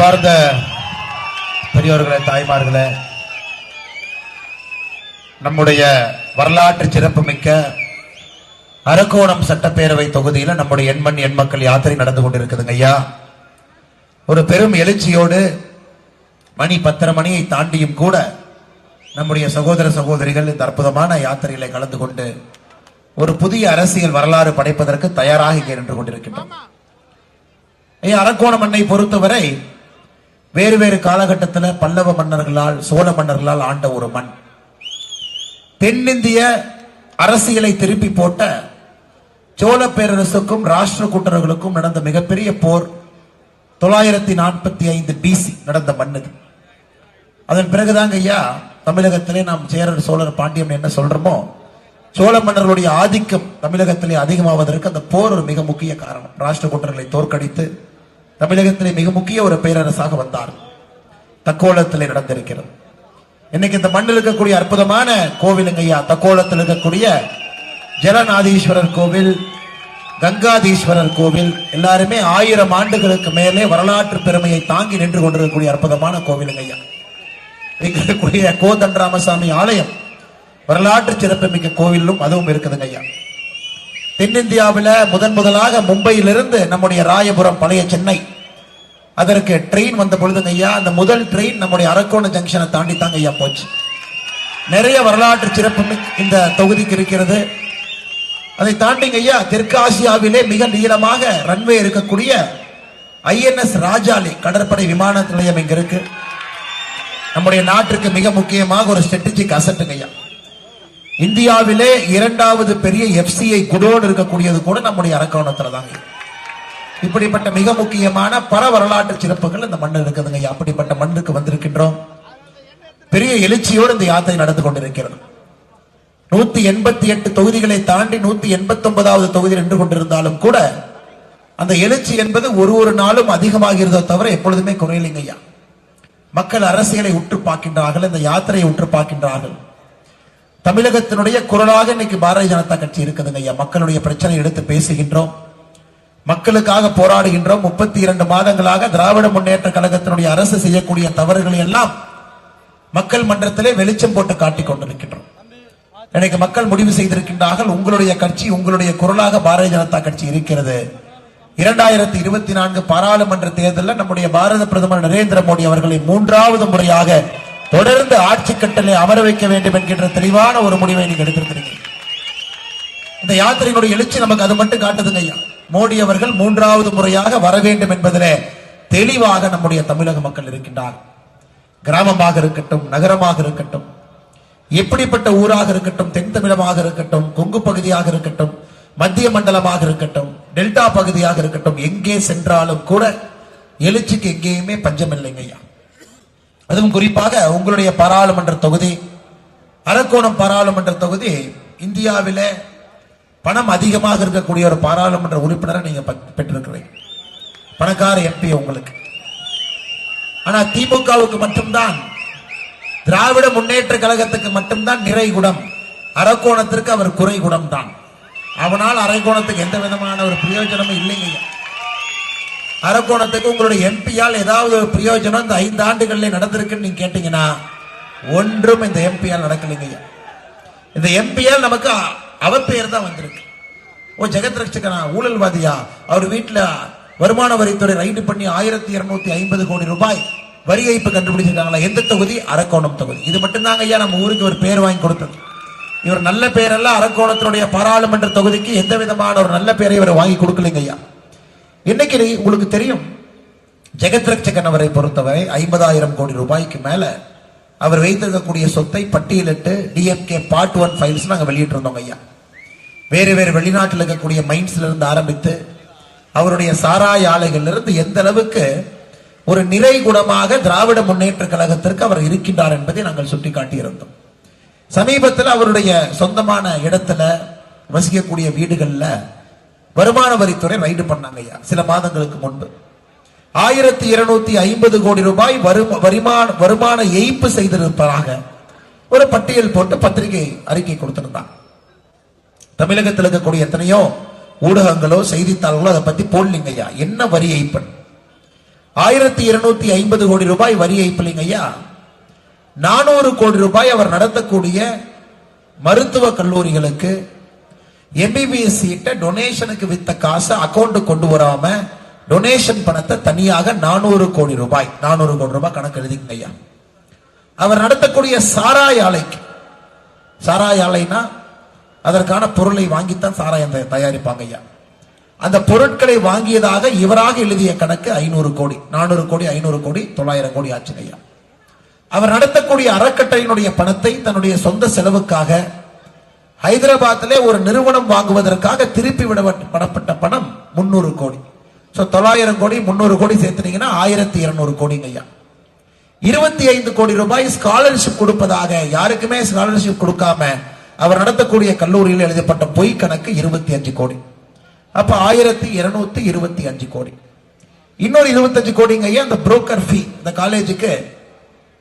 அன்பார்ந்த பெரியோர்களே, தாய்மார்களே, நம்முடைய வரலாற்று சிறப்புமிக்க அரக்கோணம் சட்டப்பேரவை தொகுதியில் நம்முடைய எண்மண் எண்மக்கள் யாத்திரை நடந்து கொண்டிருக்குதுங்க ஐயா. ஒரு பெரும் எழுச்சியோடு மணி 10:30 மணியை தாண்டியும் கூட நம்முடைய சகோதர சகோதரிகள் இந்த அற்புதமான யாத்திரையில கலந்து கொண்டு ஒரு புதிய அரசியல் வரலாறு படைப்பதற்கு தயாராக இங்கே நின்று கொண்டிருக்கின்றோம். அரக்கோணம் மண்ணை பொறுத்தவரை வேறு வேறு காலகட்டத்தில் பல்லவ மன்னர்களால் சோழ மன்னர்களால் ஆண்ட ஒரு மண். தென்னிந்திய அரசியலை திருப்பி போட்ட சோழ பேரரசுக்கும் ராஷ்டிர கூட்டர்களுக்கும் நடந்த மிகப்பெரிய போர் 945 BC நடந்த மண் இது. அதன் பிறகுதாங்க ஐயா தமிழகத்திலே நாம் சேரர் சோழர் பாண்டியம் என்ன சொல்றோமோ, சோழ மன்னர்களுடைய ஆதிக்கம் தமிழகத்திலே அதிகமாவதற்கு அந்த போர் ஒரு மிக முக்கிய காரணம். ராஷ்டிர கூட்டர்களை தோற்கடித்து தமிழகத்திலே மிக முக்கிய ஒரு பேரரசாக வந்தார். தக்கோலத்திலே நடந்திருக்கிறது. இன்னைக்கு இந்த மண்ணில் இருக்கக்கூடிய அற்புதமான கோவிலுங்க ஐயா, தக்கோலத்தில் இருக்கக்கூடிய ஜலநாதீஸ்வரர் கோவில், கங்காதீஸ்வரர் கோவில் எல்லாருமே 1000 ஆண்டுகளுக்கு மேலே வரலாற்று பெருமையை தாங்கி நின்று கொண்டிருக்கக்கூடிய அற்புதமான கோவிலுங்க ஐயா. இருக்கக்கூடிய கோதண்டராமசாமி ஆலயம் வரலாற்று சிறப்புமிக்க கோவிலும் அதுவும் இருக்குதுங்க ஐயா. தென்னிந்தியாவில் முதலாக மும்பையிலிருந்து நம்முடைய ராயபுரம் பழைய சென்னை அதற்கு ட்ரெயின் வந்த பொழுதுங்க ஐயா, அந்த முதல் ட்ரெயின் நம்முடைய அரக்கோணம் ஜங்ஷனை தாண்டி தாங்க ஐயா போச்சு. நிறைய வரலாற்று சிறப்பு இந்த தொகுதிக்கு இருக்கிறது. அதை தாண்டிங்க ஐயா தெற்கு ஆசியாவிலே மிக நீளமாக ரன்வே இருக்கக்கூடிய INS ராஜாலி கடற்படை விமான நிலையம் இங்க இருக்கு. நம்முடைய நாட்டிற்கு மிக முக்கியமாக ஒரு ஸ்ட்ராட்டஜிக் அசெட்டுங்க ஐயா. இந்தியாவிலே 2வது பெரிய FCI குடோன் இருக்கக்கூடியது கூட நம்முடைய அரக்கோணத்துல தாங்க. இப்படிப்பட்ட மிக முக்கியமான பல வரலாற்று சிறப்புகள் இந்த மண்ணில் இருக்குதுங்க ஐயா. அப்படிப்பட்ட மண்ணுக்கு வந்திருக்கின்றோம். பெரிய எழுச்சியோடு இந்த யாத்திரை நடந்து கொண்டிருக்கிறது. 188 தொகுதிகளை தாண்டி 189வது தொகுதி நின்று கொண்டிருந்தாலும் கூட அந்த எழுச்சி என்பது ஒரு நாளும் அதிகமாகிறதோ தவிர எப்பொழுதுமே குறையலைங்க ஐயா. மக்கள் அரசியலை உற்று பார்க்கின்றார்கள், இந்த யாத்திரையை உற்று பார்க்கின்றார்கள். தமிழகத்தினுடைய குரலாக இன்னைக்கு பாரதிய ஜனதா கட்சி இருக்குதுங்க ஐயா. மக்களுடைய பிரச்சனை எடுத்து பேசுகின்றோம், மக்களுக்காக போராடுகின்றோம். 32 மாதங்களாக திராவிட முன்னேற்ற கழகத்தினுடைய அரசு செய்யக்கூடிய தவறுகளை எல்லாம் மக்கள் மன்றத்திலே வெளிச்சம் போட்டு காட்டிக் கொண்டிருக்கின்றோம். இன்னைக்கு மக்கள் முடிவு செய்திருக்கின்றார்கள், உங்களுடைய கட்சி, உங்களுடைய குரலாக பாரதிய ஜனதா கட்சி இருக்கிறது. 2024 பாராளுமன்ற தேர்தலில் நம்முடைய பாரத பிரதமர் நரேந்திர மோடி அவர்களை 3வது முறையாக தொடர்ந்து ஆட்சி கட்டளை அமர வைக்க வேண்டும் என்கின்ற தெளிவான ஒரு முடிவை நீங்க எடுத்திருக்கிறீங்க. இந்த யாத்திரையினுடைய எழுச்சி நமக்கு அது மட்டும் காட்டுதுங்க ஐயா. மோடி அவர்கள் 3வது முறையாக வர வேண்டும் என்பதிலே தெளிவாக நம்முடைய தமிழக மக்கள் இருக்கின்றார். கிராமமாக இருக்கட்டும், நகரமாக இருக்கட்டும், எப்படிப்பட்ட ஊராக இருக்கட்டும், தென் தமிழமாக இருக்கட்டும், கொங்கு பகுதியாக இருக்கட்டும், மத்திய மண்டலமாக இருக்கட்டும், டெல்டா பகுதியாக இருக்கட்டும், எங்கே சென்றாலும் கூட எழுச்சிக்கு எங்கேயுமே பஞ்சம் இல்லைங்க ஐயா. அதுவும் குறிப்பாக உங்களுடைய பாராளுமன்ற தொகுதி அரக்கோணம் பாராளுமன்ற தொகுதி இந்தியாவிலே பணம் அதிகமாக இருக்கக்கூடிய ஒரு பாராளுமன்ற உறுப்பினரை நீங்க பெற்றிருக்கிறீங்க. பணக்கார MP உங்களுக்கு. ஆனா திமுகவுக்கு மட்டும்தான், திராவிட முன்னேற்ற கழகத்துக்கு மட்டும்தான் நிறைகுடம், அரக்கோணத்திற்கு அவர் குறைகுடம் தான். அவனால் அரக்கோணத்துக்கு எந்த விதமான ஒரு பிரயோஜனமும் இல்லைங்க. அரக்கோணத்துக்கு உங்களுடைய MP-யால் ஏதாவது ஒரு பிரயோஜனம் இந்த 5 ஆண்டுகளில் நடந்திருக்குன்னு நீங்க கேட்டீங்கன்னா ஒன்றும் இந்த MP-யால் நடக்கலைங்க. இந்த MP-யால் நமக்கு அவர் பெயர் தான் வந்திருக்கு. ஜெகத் ரட்சகனா, ஊழல்வாதியா, அவர் வீட்டுல வருமான வரித்துறை ரைடு பண்ணி 1250 கோடி ரூபாய் வரி ஏய்ப்பு கண்டுபிடிச்சிருக்காங்களா? எந்த தொகுதி? அரக்கோணம் தொகுதி. இது மட்டும்தாங்க ஐயா நம்ம ஊருக்கு ஒரு பேர் வாங்கி கொடுத்தது. இவர் நல்ல பேரெல்லாம் அரக்கோணத்தினுடைய பாராளுமன்ற தொகுதிக்கு எந்த விதமான ஒரு நல்ல பேரை இவர் வாங்கி கொடுக்கலைங்க ஐயா. இன்னைக்கு உங்களுக்கு தெரியும், ஜெகத் ரட்சகன் அவரை பொறுத்தவரை 50,000 கோடி ரூபாய்க்கு மேல அவர் வைத்திருக்கக்கூடிய சொத்தை பட்டியலிட்டு DMK Part 1 ஃபைல்ஸ் நாங்க வெளியிட்டு இருந்தோம் ஐயா. வேறு வேறு வெளிநாட்டில் இருக்கக்கூடிய மைன்ஸ்ல இருந்து ஆரம்பித்து அவருடைய சாராய ஆலைகள் இருந்து எந்த அளவுக்கு ஒரு நிறைகுடமாக திராவிட முன்னேற்ற கழகத்திற்கு அவர் இருக்கின்றார் என்பதை நாங்கள் சுட்டிக்காட்டி இருந்தோம். சமீபத்தில் அவருடைய சொந்தமான இடத்துல வசிக்கக்கூடிய வீடுகள்ல வருமான வரித்துறை ரைடு பண்ணாங்க ஐயா. சில மாதங்களுக்கு முன்பு 1250 கோடி ரூபாய் வருமான ஏய்ப்பு செய்திருப்பதாக ஒரு பட்டியல் போட்டு பத்திரிகை அறிக்கை கொடுத்திருந்தாங்க. தமிழகத்தில் இருக்கக்கூடிய எத்தனையோ ஊடகங்களோ செய்தித்தாள்களோ அதை பத்தி போடலீங்க ஐயா. என்ன வரி ஏய்ப்பு? 1250 கோடி ரூபாய் வரி ஏய்ப்பில்லைங்க ஐயா. 400 கோடி ரூபாய் அவர் நடத்தக்கூடிய மருத்துவ கல்லூரிகளுக்கு எம்பிபிஎஸ் சீட்டை டொனேஷனுக்கு வித்த காசை அக்கௌண்ட் கொண்டு வராம டொனேஷன் பணத்தை தனியாக 400 கோடி ரூபாய் கணக்கு எழுதிங்க ஐயா. அவர் நடத்தக்கூடிய சாராய ஆலைக்கு, சாராய ஆலைனா அதற்கான பொருளை வாங்கித்தான் சாராயம் தயாரிப்பாங்க ஐயா. அந்த பொருட்களை வாங்கியதாக இவராக எழுதிய கணக்கு 500 கோடி, 400 கோடி, 500 கோடி, 900 கோடி ஆச்சு ஐயா. அவர் நடத்தக்கூடிய அறக்கட்டளையினுடைய பணத்தை தன்னுடைய சொந்த செலவுக்காக ஹைதராபாத்திலே ஒரு நிறுவனம் வாங்குவதற்காக திருப்பி விடப்பட்ட பணம் 300 கோடி. 900 கோடி 300 கோடி சேர்த்துனீங்கன்னா 1200 கோடிங்க ஐயா. 25 கோடி ரூபாய் ஸ்காலர்ஷிப் கொடுப்பதாக யாருக்குமே ஸ்காலர்ஷிப் கொடுக்காம அவர் நடத்தக்கூடிய கல்லூரியில் எழுதப்பட்ட பொய் கணக்கு 25 கோடி. அப்ப 1225 கோடி. இன்னொரு 25 கோடிங்க ஐயா அந்த புரோக்கர் ஃபீ. இந்த காலேஜுக்கு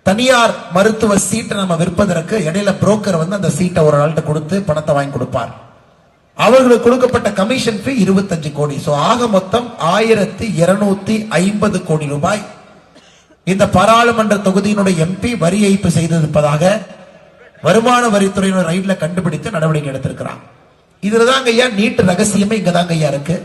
தனியார் மருத்துவ சீட்டை நம்ம விற்பதற்கு இடையில புரோக்கர் வந்து அந்த சீட்டை ஒரு ஆள்கிட்ட கொடுத்து பணத்தை வாங்கி கொடுப்பார். அவர்களுக்கு கொடுக்கப்பட்ட கமிஷன் ஃபீ 25 கோடி. ஆக மொத்தம் 1250 கோடி ரூபாய் இந்த பாராளுமன்ற தொகுதியினுடைய எம்பி வரி ஏய்ப்பு செய்திருப்பதாக வருமான வரித்துறையினர் ரைட்ல கண்டுபிடித்து நடவடிக்கை எடுத்திருக்கிறான். இதுலதாங்க ஐயா நீட் ரகசியமே இங்கதாங்க ஐயா இருக்கு.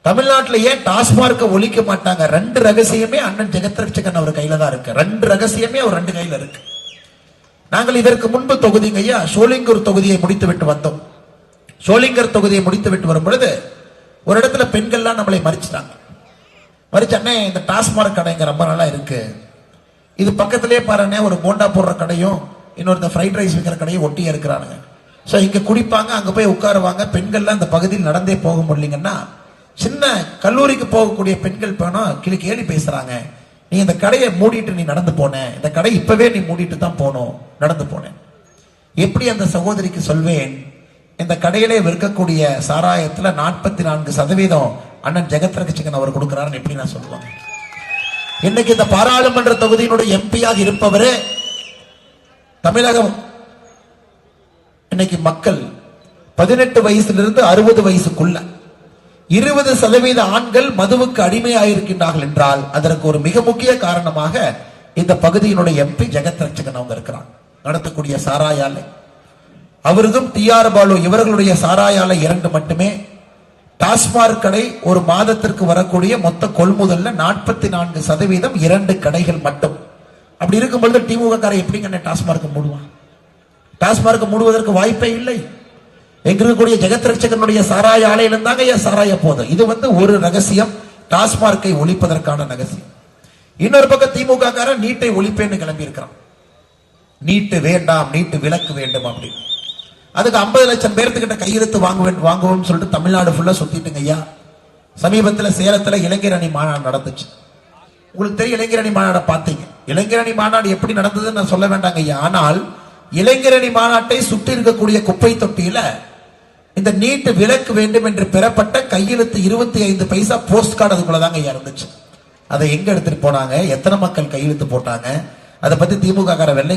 தமிழ்நாட்டில் ஏன் டாஸ்மார்க்க ஒழிக்க மாட்டாங்க? 2 ரகசியமே அண்ணன் ஜெகத்ரட்சகன் அவர் கையில தான் இருக்கு. 2 ரகசியமே அவர் 2 கையில இருக்கு. நாங்கள் இதற்கு முன்பு தொகுதிங்க ஐயா சோளிங்கர் தொகுதியை முடித்து விட்டு வந்தோம். சோளிங்கர் தொகுதியை முடித்து விட்டு வரும் பொழுது ஒரு இடத்துல பெண்கள்லாம் நம்மளை மறிச்சிட்டாங்க. மறிச்சண்ணே இந்த டாஸ்மார்க் கடைங்க ரொம்ப நாளா இருக்கு, இது பக்கத்திலே பாருங்க ஒரு போண்டா போடுற கடையும் இன்னொரு ஃப்ரைட் ரைஸ் விற்கிற கடையும் ஒட்டியே இருக்கிறானுங்க. இங்க குடிப்பாங்க, அங்க போய் உட்காருவாங்க. பெண்கள்லாம் அந்த பகுதியில் நடந்தே போக முடியலங்கன்னா சின்ன கல்லூரிக்கு போகக்கூடிய பெண்கள் போனா கேலி பேசுறாங்க. நீ இந்த கடையை மூடிட்டு நீ நடந்து போன, இந்த கடை இப்பவே நீ மூடிட்டு தான் போனோம், நடந்து போனேன். எப்படி அந்த சகோதரிக்கு சொல்வேன், இந்த கடையிலே விற்கக்கூடிய சாராயத்துல 44% அண்ணன் ஜெகத்ரட்சகன் அவர் கொடுக்கிறாருன்னு எப்படி நான் சொல்லுவாங்க? இன்னைக்கு இந்த பாராளுமன்ற தொகுதியினுடைய எம்பியாக இருப்பவரே தமிழகம் இன்னைக்கு மக்கள் 18 வயசிலிருந்து 60 வயசுக்குள்ள 20% ஆண்கள் மதுவுக்கு அடிமையாயிருக்கின்றார்கள் என்றால் அதற்கு ஒரு மிக முக்கிய காரணமாக இந்த பகுதியினுடைய எம்பி ஜெகத்ரட்சகன் அவங்க இருக்கிறார். நடத்தக்கூடிய சாராயாலை அவருக்கும் டிஆர் பாலு இவர்களுடைய சாராயாலை 2 மட்டுமே. டாஸ்மார்க் கடை ஒரு மாதத்திற்கு வரக்கூடிய மொத்த கொள்முதல்ல 44% 2 கடைகள் மட்டும். அப்படி இருக்கும்பொழுது திமுக காரை எப்படிங்க டாஸ்மார்க் மூடுவான்? டாஸ்மார்க் மூடுவதற்கு வாய்ப்பே இல்லை. எங்க இருக்கக்கூடிய ஜெகத்ரட்சகனுடைய சாராய ஆலையிலிருந்து தாங்க சாராய போதும். இது ஒரு ரகசியம், டாஸ்மார்க்கை ஒழிப்பதற்கான ரகசியம். இன்னொரு பக்கம் திமுக காரன் நீட்டை ஒழிப்பேன்னு கிளம்பி இருக்கிறான். நீட்டு வேண்டாம், நீட்டு விலக்கு வேண்டும் அப்படின்னு. அதுக்கு 50 லட்சம் பேர்த்துக்கிட்ட கையெழுத்து வாங்குவோம்னு சொல்லிட்டு தமிழ்நாடு ஃபுல்லா சுத்திட்டுங்க ஐயா. சமீபத்தில் சேலத்துல இளைஞர் அணி மாநாடு நடந்துச்சு. உங்களுக்கு தெரியும், இளைஞர் அணி மாநாட பார்த்தீங்க. இளைஞர் அணி மாநாடு எப்படி நடந்ததுன்னு நான் சொல்ல வேண்டாங்க ஐயா. ஆனால் இளைஞர் அணி மாநாட்டை சுற்றி இருக்கக்கூடிய குப்பை தொட்டியில இந்த நீட்டு விலக்கு வேண்டும் என்று பெறப்பட்ட கையெழுத்து 25 பைசா போஸ்ட் கார்டு அதுக்குள்ளதாங்க ஐயா இருந்துச்சு. அதை எங்க எடுத்துட்டு போனாங்க, எத்தனை மக்கள் கையெழுத்து போட்டாங்க, அதை பத்தி திமுக கார வெள்ளை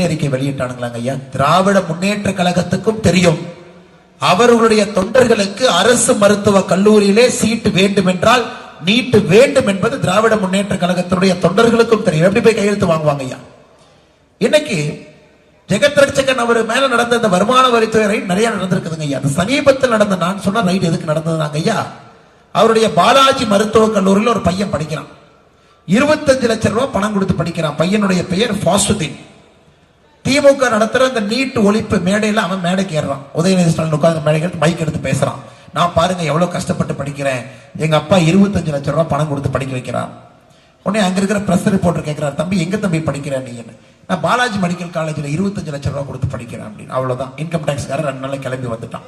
அறிக்கை வெளியிட்டானுங்களாங்க ஐயா. திராவிட முன்னேற்ற கழகத்துக்கும் தெரியும், அவர்களுடைய தொண்டர்களுக்கு அரசு மருத்துவ கல்லூரியிலே சீட்டு வேண்டும் என்றால் நீட்டு வேண்டும் என்பது திராவிட முன்னேற்ற கழகத்தினுடைய தொண்டர்களுக்கும் தெரியும். எப்படி போய் கையெழுத்து வாங்குவாங்க ஐயா? இன்னைக்கு ஜெகத்ரட்சகன் அவர் மேல நடந்த இந்த வருமான வரித்துறை ரைட் நிறைய நடந்திருக்குதுங்க ஐயா. அது சமீபத்தில் நடந்த நான் சொன்ன ரைட் எதுக்கு நடந்ததுனாங்க ஐயா, அவருடைய பாலாஜி மருத்துவக் கல்லூரியில் ஒரு பையன் படிக்கிறான். 25 லட்சம் ரூபாய் பணம் கொடுத்து படிக்கிறான். பையனுடைய பெயர் ஃபாசுதீன். திமுக நடத்துற இந்த நீட் ஒழிப்பு மேடையில அவன் மேடைக்கு ஏறான். உதயநிதி ஸ்டாலின் உட்கார்ந்து மேடைக்கு மைக் எடுத்து பேசுறான். நான் பாருங்க எவ்வளவு கஷ்டப்பட்டு படிக்கிறேன், எங்க அப்பா 25 லட்சம் ரூபாய் பணம் கொடுத்து படிக்க வைக்கிறான். உடனே அங்க இருக்கிற பிரஸ் ரிப்போர்ட்டர் கேட்கிறார், தம்பி எங்க தம்பி படிக்கிறேன் நீ? நான் பாலாஜி மெடிக்கல் காலேஜ்ல 25 லட்சம் ரூபாய் கொடுத்து படிக்கிறேன் அப்படின்னு. அவ்வளவுதான். இன்கம் டாக்ஸ்காரர் 2 நாள் கிளம்பி வந்துட்டான்.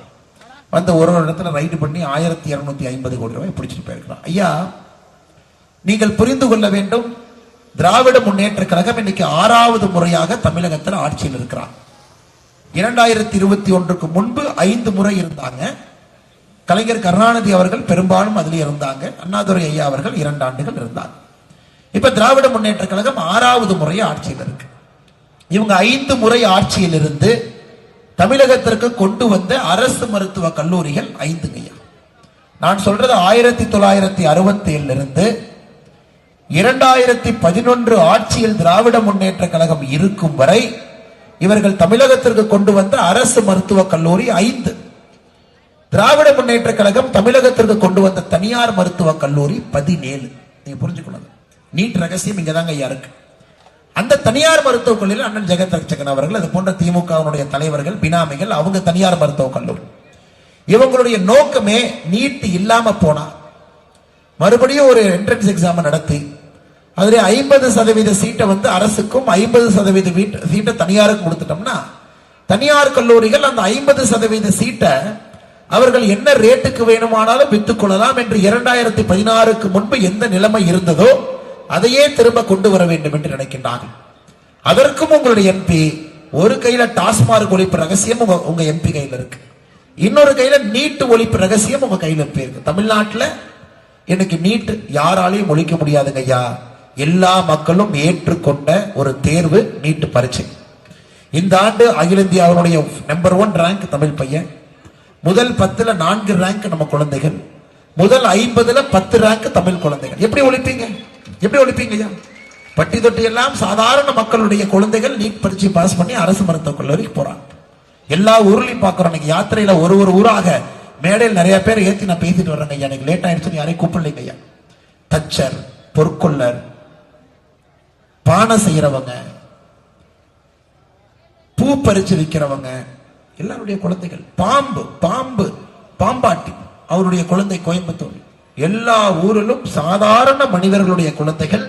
ஒரு இடத்துல ரைடு பண்ணி 1250 கோடி ரூபாய் பிடிச்சிட்டு போயிருக்கிறான். ஐயா, நீங்கள் புரிந்து கொள்ள வேண்டும், திராவிட முன்னேற்ற கழகம் இன்னைக்கு 6வது முறையாக தமிழகத்தில் ஆட்சியில் இருக்கிறார். 2021க்கு முன்பு 5 முறை இருந்தாங்க. கலைஞர் கருணாநிதி அவர்கள் பெரும்பாலும் அதில் இருந்தாங்க. அண்ணாதுரை ஐயா அவர்கள் 2 ஆண்டுகள் இருந்தாங்க. இப்ப திராவிட முன்னேற்ற கழகம் 6வது முறை ஆட்சியில் இருக்கு. இவங்க 5 முறை ஆட்சியில் இருந்து தமிழகத்திற்கு கொண்டு வந்த அரசு மருத்துவ கல்லூரிகள் 5 ஐயா. நான் சொல்றது 1967 இருந்து 2011 ஆட்சியில் திராவிட முன்னேற்ற கழகம் இருக்கும் வரை இவர்கள் தமிழகத்திற்கு கொண்டு வந்த அரசு மருத்துவக் கல்லூரி 5. திராவிட முன்னேற்ற கழகம் தமிழகத்திற்கு கொண்டு வந்த தனியார் மருத்துவக் கல்லூரி 17. நீங்க புரிஞ்சுக்கணும், நீட் ரகசியம் இங்கதாங்க ஐயா இருக்கு. அந்த தனியார் மருத்துவக் கல்லூரியில் அண்ணன் ஜெகத் ரட்சகன் அவர்கள், அது போன்ற திமுகவினுடைய தலைவர்கள், பினாமிகள், அவங்க தனியார் மருத்துவக் கல்லூரி. இவங்களுடைய நோக்கமே நீட் இல்லாம போனா மறுபடியும் ஒரு என்ட்ரன்ஸ் எக்ஸாம் நடத்தி அதுல 50% சீட்டை வந்து அரசுக்கும் 50% சீட்டை தனியாருக்கும் கொடுத்துட்டோம்னா தனியார் கல்லூரிகள் அந்த 50% சீட்டை அவர்கள் என்ன ரேட்டுக்கு வேணுமானாலும் வித்துக் கொள்ளலாம் என்று 2016க்கு முன்பு எந்த நிலைமை இருந்ததோ அதையே திரும்ப கொண்டு வர வேண்டும் என்று நினைக்கின்றார்கள். அதற்கும் உங்களுடைய எம்பி ஒரு கையில டாஸ்மார்க் ஒழிப்பு ரகசியம் உங்க எம்பி கையில இருக்கு, இன்னொரு கையில நீட் ஒழிப்பு ரகசியம் உங்க கையில இருக்கு. தமிழ்நாட்டில் எனக்கு நீட் யாராலையும் ஒழிக்க முடியாதுங்க ஐயா. எல்லா மக்களும் ஏற்றுக்கொண்ட ஒரு தேர்வு நீட் பரீட்சை. இந்த ஆண்டு அகில இந்தியாவுடைய நம்பர் 1 ரேங்க் தமிழ் பையன், முதல் 10ல 4 ரேங்க் நம்ம குழந்தைகள், முதல் 50ல 10 ரேங்க் தமிழ் குழந்தைகள். எப்படி ஒழிப்பீங்க? எப்படி ஒழிப்பீங்க ஐயா? பட்டி தொட்டி எல்லாம் சாதாரண மக்களுடைய குழந்தைகள் நீட் பரீட்சை பாஸ் பண்ணி அரசு மருத்துவக் கல்லூரிக்கு போறாங்க. எல்லா ஊர்லயும் பாக்குறோம். இன்னைக்கு யாத்திரையில ஒரு ஊராக மேடையில் நிறைய பேர் ஏத்தி நான் பேசிட்டு வர்றேங்க ஐயா. எனக்கு லேட் ஆயிடுச்சுன்னு யாரையும் கூப்பிடலைங்க ஐயா. தச்சர், பொற்கொள்ளர், பானை செய்யறவங்க, பூ பறிச்சு விற்கிறவங்க எல்லாருடைய குழந்தைகள், பாம்பாட்டி அவருடைய குழந்தை கோயம்புத்தூர், எல்லா ஊரிலும் சாதாரண மனிதர்களுடைய குழந்தைகள்,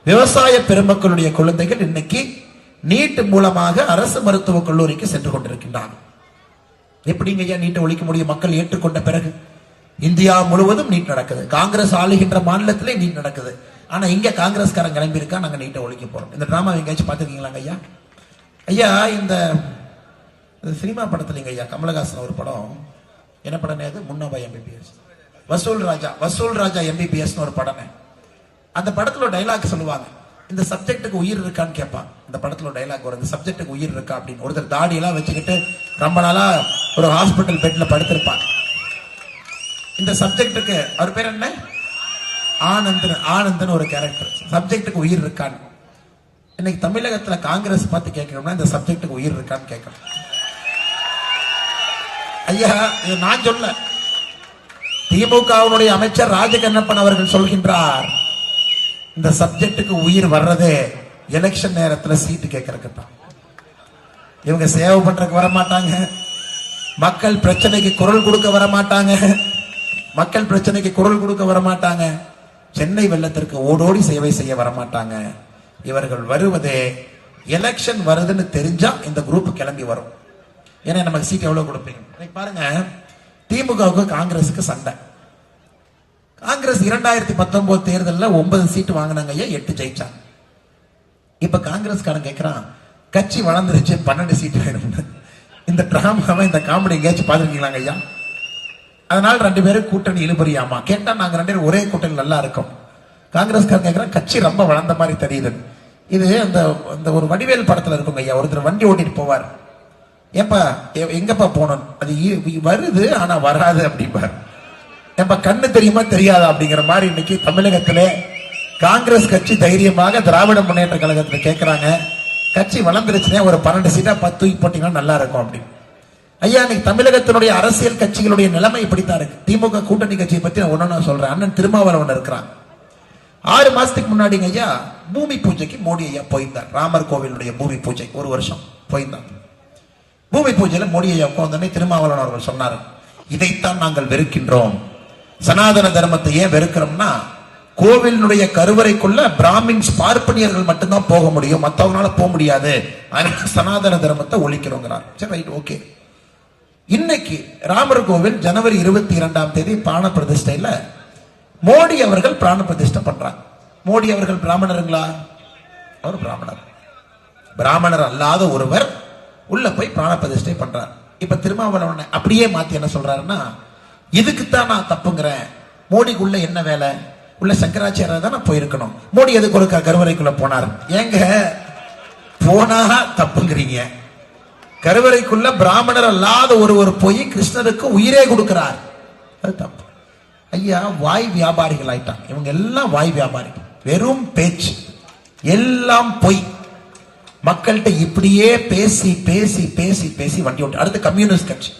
விவசாய பெருமக்களுடைய குழந்தைகள் இன்னைக்கு நீட் மூலமாக அரசு மருத்துவக் கல்லூரிக்கு சென்று கொண்டிருக்கின்றார்கள். எப்படிங்க ஐயா நீட்டை ஒழிக்க முடியும்? மக்கள் ஏற்றுக்கொண்ட பிறகு இந்தியா முழுவதும் நீட் நடக்குது. காங்கிரஸ் ஆளுகின்ற மாநிலத்திலே நீட் நடக்குது. ஆனா இங்க காங்கிரஸ்காரன் கிளம்பி இருக்கா, நாங்க நீட்டை ஒழிக்க போறோம். இந்த டிராமா எங்கேயாச்சும் பாத்துருக்கீங்களாங்க ஐயா? ஐயா இந்த சினிமா படத்துலங்க ஐயா கமலஹாசன் ஒரு படம், என்ன படம் அது? முன்னாபாய் எம்பிபிஎஸ், வசூல் ராஜா எம்பிபிஎஸ் ஒரு படம். அந்த படத்துல டைலாக் சொல்லுவாங்க, இந்த சப்ஜெக்டுக்கு உயிர் இருக்கான்னு கேட்பான். இந்த படத்துல டைலாக் வரும், இந்த சப்ஜெக்டுக்கு உயிர் இருக்கா அப்படின்னு. ஒருத்தர் தாடி எல்லாம் வச்சுக்கிட்டு ரொம்ப நாளா ஒரு ஹாஸ்பிட்டல் பெட்ல படுத்திருப்பாங்க. இந்த சப்ஜெக்டுக்கு அவர் பேர் என்ன? ஆனந்தன் ஒரு கேரக்டர். சப்ஜெக்டுக்கு உயிர் இருக்கான்னு. இன்னைக்கு தமிழகத்துல காங்கிரஸ் பார்த்து கேட்கணும்னா இந்த சப்ஜெக்டுக்கு உயிர் இருக்கான்னு கேட்கணும். ஐயா இது நான் சொல்ல, திமுகவுடைய அமைச்சர் ராஜகண்ணப்பன் அவர்கள் சொல்கின்றார், இந்த சப்ஜெக்டுக்கு உயிர் வர்றதே எலெக்ஷன் நேரத்தில் சீட்டு கேட்கறதுக்கு தான். இவங்க சேவை பண்றதுக்கு வர மாட்டாங்க, மக்கள் பிரச்சனைக்கு குரல் கொடுக்க வர மாட்டாங்க, மக்கள் பிரச்சனைக்கு குரல் கொடுக்க வர மாட்டாங்க, சென்னை வெள்ளத்திற்கு ஓடோடி சேவை செய்ய வர மாட்டாங்க. இவர்கள் வருவதே எலெக்ஷன் வருதுன்னு தெரிஞ்சா இந்த குரூப் கிளம்பி வரும். ஏன்னா நமக்கு சீட் எவ்வளவு கொடுப்பீங்க பாருங்க. திமுகவுக்கு காங்கிரஸுக்கு சண்டை. காங்கிரஸ் 2019 தேர்தலில் 9 சீட்டு வாங்கினாங்க ஐயா, 8 ஜெயிச்சாங்க. இப்ப காங்கிரஸ்காரன் கேட்கிறான், கட்சி வளர்ந்துருச்சு 12 சீட்டு வேணும்னு. இந்த டிராமாவை, இந்த காமெடி எங்கேயாச்சும் பார்த்துருக்கீங்களாங்க ஐயா? அதனால 2 பேரும் கூட்டணி இழுபறியாமா கேட்டா, நாங்க 2 பேரும் ஒரே கூட்டணி நல்லா இருக்கும். காங்கிரஸ்காரன் கேட்கிறான், கட்சி ரொம்ப வளர்ந்த மாதிரி தெரியுது. இது அந்த ஒரு வடிவேல் படத்துல இருக்குங்க ஐயா, ஒருத்தர் வண்டி ஓட்டிட்டு போவார். ஏப்பா எங்கப்பா போனோம், அது வருது ஆனா வராது அப்படிப்பாரு. ஏப்பா கண்ணு தெரியுமா தெரியாதா அப்படிங்கிற மாதிரி இன்னைக்கு தமிழகத்திலே காங்கிரஸ் கட்சி தைரியமாக திராவிட முன்னேற்ற கழகத்துல கேட்கிறாங்க, கட்சி வளர்ந்துருச்சுனே ஒரு 12 சீட்டா 10 தூக்கி போட்டீங்கன்னா நல்லா இருக்கும் அப்படின்னு. ஐயா இன்னைக்கு தமிழகத்தினுடைய அரசியல் கட்சிகளுடைய நிலைமை இப்படித்தான் இருக்கு. திமுக கூட்டணி கட்சியை பத்தி நான் ஒன்னு சொல்றேன். அண்ணன் திருமாவளவன் இருக்கிறான். 6 மாசத்துக்கு முன்னாடிங்க ஐயா பூமி பூஜைக்கு மோடி ஐயா போயிருந்தார். ராமர் கோவிலுடைய பூமி பூஜை 1 வருஷம் போயிருந்தார். பூமி பூஜையில மோடி ஐயா உட்கார்ந்தோடனே திருமாவளவன் அவர்கள் சொன்னார், இதைத்தான் நாங்கள் வெறுக்கின்றோம். சனாதன தர்மத்தை ஏன் வெறுக்கிறோம்னா, கோவிலுடைய கருவறைக்குள்ள பிராமின்ஸ் பார்ப்பனியர்கள் மட்டும்தான் போக முடியும், மற்றவங்களால போக முடியாது, அதனால சனாதன தர்மத்தை ஒழிக்கிறோங்கிறார். சரி ரைட் ஓகே. இன்னைக்கு ராமர் கோவில் ஜனவரி 22ஆம் தேதி பிராண பிரதிஷ்டையில மோடி அவர்கள் பிராண பிரதிஷ்டை பண்றாங்க. மோடி அவர்கள் பிராமணருங்களா? அவர் பிராமணர். பிராமணர் அல்லாத ஒருவர் உள்ள போய் பிராண பிரதிஷ்டை பண்றார். இப்ப திருமாவளவன் அப்படியே மாத்தி என்ன சொல்றாருன்னா, இதுக்குத்தான் நான் தப்புங்கிறேன். மோடிக்குள்ள என்ன வேலை? உள்ள சங்கராச்சாரியார் தான் போயிருக்கணும். மோடி எதுக்கு ஒரு கருவறைக்குள்ள போனார்? ஏங்க போனா தப்புங்கிறீங்க? கருவறைக்குள்ள பிராமணர் அல்லாத ஒருவர் போய் கிருஷ்ணருக்கு உயிரே கொடுக்கிறார், அது தப்பு. ஐயா வாய் வியாபாரிகள் ஆயிட்டாங்க. இவங்க எல்லாம் வாய் வியாபாரிகள். வெறும் பேச்சு, எல்லாம் பொய். மக்கள்கிட்ட இப்படியே பேசி பேசி பேசி பேசி வண்டி ஓட்டு. அடுத்து கம்யூனிஸ்ட் கட்சி.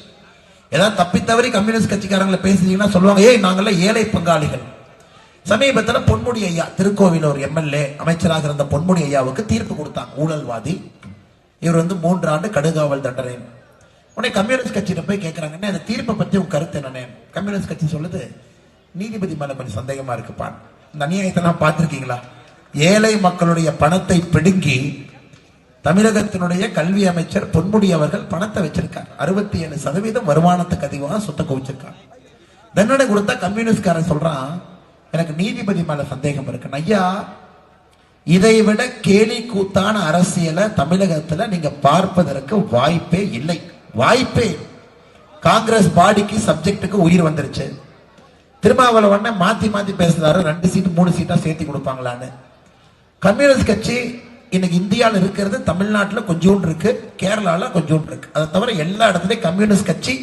ஏதாவது தப்பித்தவரி கம்யூனிஸ்ட் கட்சிக்காரங்களை பேசுறீங்கன்னா சொல்லுவாங்க, ஏய் நாங்கெல்லாம் ஏழை பங்காளிகள். சமீபத்தில் பொன்முடி ஐயா, திருக்கோவில் ஒரு எம்எல்ஏ அமைச்சராக இருந்த பொன்முடி ஐயாவுக்கு தீர்ப்பு கொடுத்தாங்க, ஊழல்வாதி. இவர் 3 ஆண்டு கடுகாவல் தண்டனை. உடனே கம்யூனிஸ்ட் கட்சியில போய் கேட்கிறாங்க, இந்த தீர்ப்பை பத்தி உங்க கருத்து என்னன்னு. கம்யூனிஸ்ட் கட்சி சொல்லுது, நீதிபதி மேல கொஞ்சம் சந்தேகமா இருக்குப்பா. இந்த அநியாயத்தெல்லாம் பார்த்திருக்கீங்களா? ஏழை மக்களுடைய பணத்தை பிடுங்கி தமிழகத்தினுடைய கல்வி அமைச்சர் பொன்முடி அவர்கள் பணத்தை வச்சிருக்கார். 67% வருமானத்துக்கு அதிகமாக சொத்தை குவிச்சிருக்கார். தண்டனை கொடுத்தா கம்யூனிஸ்ட்காரன் சொல்றான், எனக்கு நீதிபதி மேல சந்தேகம் இருக்கு. ஐயா, இதை விட கேலி கூத்தான அரசியலை தமிழகத்துல நீங்க பார்ப்பதற்கு வாய்ப்பே இல்லை, வாய்ப்பே. காங்கிரஸ் பாடிக்கு சப்ஜெக்டுக்கு உயிர் வந்துருச்சு. திருமாவளவன் மாத்தி மாத்தி பேசுறாரு, 2 சீட்டு 3 சீட்டா சேர்த்து கொடுப்பாங்களான்னு. கம்யூனிஸ்ட் கட்சி இன்னைக்கு இந்தியாவில் இருக்கிறது தமிழ்நாட்டில் கொஞ்சோண்டு இருக்கு, கேரளால கொஞ்சோண்டு இருக்கு. அதை தவிர எல்லா இடத்துலயும் கம்யூனிஸ்ட் கட்சி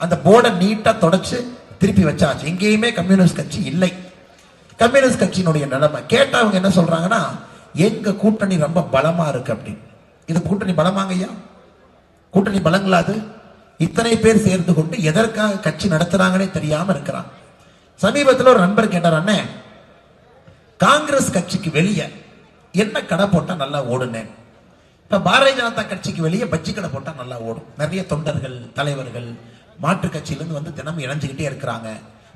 அந்த போர்டை நீட்டா தொடச்சு திருப்பி வச்சாச்சு. எங்கேயுமே கம்யூனிஸ்ட் கட்சி இல்லை. கம்யூனிஸ்ட் கட்சியினுடைய நிலைமை கேட்டா அவங்க என்ன சொல்றாங்கன்னா, எங்க கூட்டணி ரொம்ப பலமா இருக்கு அப்படின்னு. இது கூட்டணி பலமாங்க ஐயா? கூட்டணி பலங்களாது? இத்தனை பேர் சேர்ந்து கொண்டு எதற்காக கட்சி நடத்துறாங்கன்னே தெரியாம இருக்கிறான். சமீபத்தில் ஒரு நண்பர் கேட்டார், அண்ணே காங்கிரஸ் கட்சிக்கு வெளியே என்ன கடை போட்டா நல்லா ஓடுனேன். இப்ப பாரதிய ஜனதா கட்சிக்கு வெளியே பஜ்ஜி கடை போட்டா நல்லா ஓடும். நிறைய தொண்டர்கள் தலைவர்கள் மாற்று கட்சியிலிருந்து வந்து தினமும் இணைஞ்சுக்கிட்டே இருக்கிறாங்க.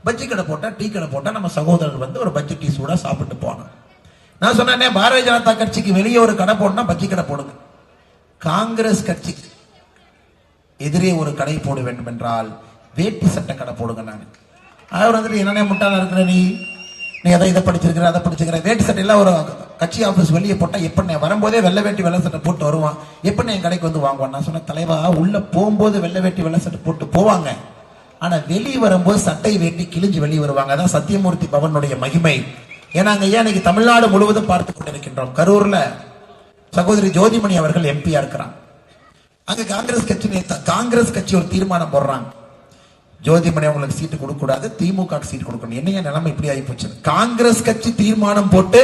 பஜ்ஜி கடை போட்டா டீ கடை போட்டா நம்ம சகோதரர் வந்து ஒரு பஜ்ஜி டீ சூடா சாப்பிட்டு போனோம். நான் சொன்னேன், பாரதிய ஜனதா கட்சிக்கு வெளியே ஒரு கடை போடனா பஜ்ஜி கடை போடுங்க. காங்கிரஸ் கட்சி எதிரே ஒரு கடை போட வேண்டும் என்றால் வேட்டி சட்டை கடை போடுங்க. நான் அவர் வந்துட்டு என்னன்னே முட்டாளா இருக்கிற நீ அதை இதை படிச்சிருக்கிற அதை படிச்சிருக்கிற, வேட்டி சட்டை எல்லாம் ஒரு கட்சி ஆபீஸ் வெளியே போட்டா எப்படி வரும்போதே வெள்ளை வேட்டி வெள்ளை சட்டை போட்டு வருவான், எப்படி என் கடைக்கு வந்து வாங்குவான். நான் சொன்ன, தலைவா உள்ள போகும்போது வெள்ளை வேட்டி வெள்ளை சட்டை போட்டு போவாங்க, ஆனா வெளியே வரும்போது சட்டை வேட்டி கிழிஞ்சு வெளியே வருவாங்க. அதான் சத்தியமூர்த்தி பவனுடைய மகிமை. ஏன்னா ஐயா இன்னைக்கு தமிழ்நாடு முழுவதும் பார்த்து கொண்டிருக்கின்றோம். கரூர்ல சகோதரி ஜோதிமணி அவர்கள் எம்பியா இருக்கிறாங்க. அங்க காங்கிரஸ் கட்சி ஒரு தீர்மானம் போடுறாங்க, ஜோதிமணி அவங்களுக்கு சீட்டு கொடுக்க கூடாது, திமுக சீட்டு கொடுக்கணும். என்னைய நிலைமை இப்படி ஆகி போச்சு. காங்கிரஸ் கட்சி தீர்மானம் போட்டு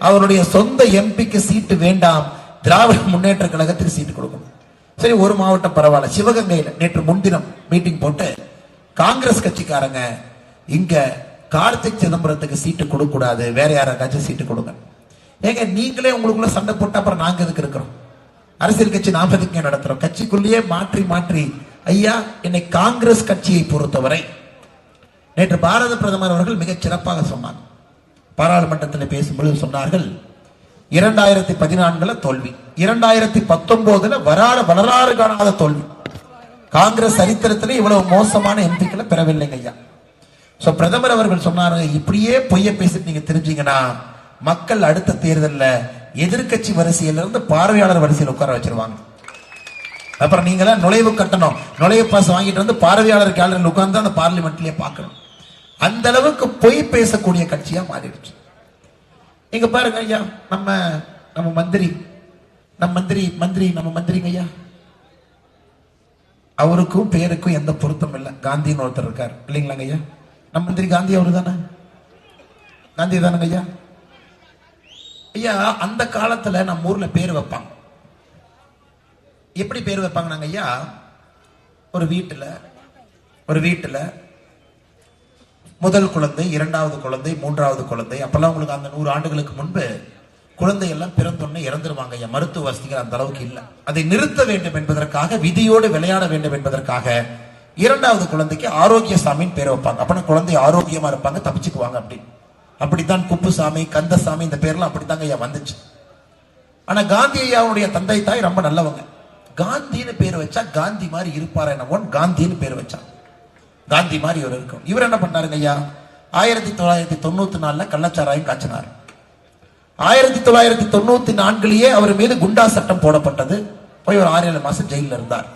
அவருடைய சொந்த எம்பிக்கு சீட்டு வேண்டாம், திராவிட முன்னேற்ற கழகத்துக்கு சீட்டு கொடுக்கணும். சரி, ஒரு மாவட்டம் பரவாயில்ல. சிவகங்கையில நேற்று முன்தினம் மீட்டிங் போட்டு காங்கிரஸ் கட்சிக்காரங்க இங்க கார்த்திக் சிதம்பரத்துக்கு சீட்டு கொடுக்க கூடாது, வேற யாராச்சும் சீட்டு கொடுங்க. ஏங்க நீங்களே உங்களுக்குள்ள சண்டை போட்டு அப்புறம் நாங்க எதுக்கு இருக்கிறோம்? அரசியல் கட்சி நாம எதுக்கு நடத்துறோம்? கட்சிக்குள்ளேயே மாற்றி மாற்றி. ஐயா, என்னை காங்கிரஸ் கட்சியை பொறுத்தவரை நேற்று பாரத பிரதமர் அவர்கள் மிகச் சிறப்பாக சொன்னார். பாராளுமன்றத்தில் பேசும்பொழுது சொன்னார்கள், 2014 தோல்வி, 2019 வரலாறு காணாத தோல்வி. காங்கிரஸ் சரித்திரத்திலே இவ்வளவு மோசமான எம்பிக்களை பெறவில்லைங்க ஐயா. சோ பிரதமர் அவர்கள் சொன்னாரு, இப்படியே பொய்ய பேசிட்டு நீங்க தெரிஞ்சீங்கன்னா மக்கள் அடுத்த தேர்தலில் எதிர்கட்சி வரிசையிலிருந்து பார்வையாளர் வரிசையில் உட்கார வச்சிருவாங்க. அப்புறம் நீங்க நுழைவு கட்டணம், நுழைவு பாஸ் வாங்கிட்டு வந்து பார்வையாளர் கேலரியில் உட்கார்ந்து அந்த பார்லிமெண்ட்லயே பார்க்கணும். அந்த அளவுக்கு பொய் பேசக்கூடிய கட்சியா மாறிடுச்சு. இங்க பாருங்க ஐயா, நம்ம மந்திரிங்க ஐயா, அவருக்கும் பேருக்கும் எந்த பொருத்தம் இல்லை. காந்தின்னு ஒருத்தர் இருக்கார் இல்லைங்களாங்க ஐயா? நம்ம மந்திரி காந்தி அவரு தானே? காந்தி தானுங்க ஐயா? ஐயா அந்த காலத்துல நம்ம ஊர்ல பேர் வைப்பாங்க. எப்படி பேர் வைப்பாங்க ஐயா? ஒரு வீட்டுல முதல் குழந்தை, 2வது குழந்தை, 3வது குழந்தை, அப்பெல்லாம் உங்களுக்கு அந்த 100 ஆண்டுகளுக்கு முன்பு குழந்தை எல்லாம் பிறந்தொன்னே இறந்துருவாங்க ஐயா. மருத்துவ வசதிகள் அந்த அளவுக்கு இல்லை. அதை நிறுத்த வேண்டும் என்பதற்காக, விதியோடு விளையாட வேண்டும் என்பதற்காக 2வது குழந்தைக்கு ஆரோக்கியசாமின்னு பேர் வைப்பாங்க. அப்பனா குழந்தை ஆரோக்கியமா இருப்பாங்க, தப்பிச்சுக்குவாங்க. அப்படித்தான் குப்புசாமி, கந்தசாமி, இந்த பேர்லாம் அப்படித்தாங்க ஐயா வந்துச்சு. ஆனா காந்தி ஐயாவுடைய தந்தை தாய் ரொம்ப நல்லவங்க. காந்தின்னு பேர் வச்சா காந்தி மாதிரி இருப்பாரு என்னமோ, காந்தின்னு பேர் வச்சாங்க. காந்தி மாதிரி இவர் இருக்கும். இவர் என்ன பண்ணாருங்க ஐயா? 1994 கள்ளச்சாராயம் காய்ச்சினார். 1994 அவர் மீது குண்டா சட்டம் போடப்பட்டது. போய் ஒரு 6-7 மாசம் ஜெயில இருந்தார்.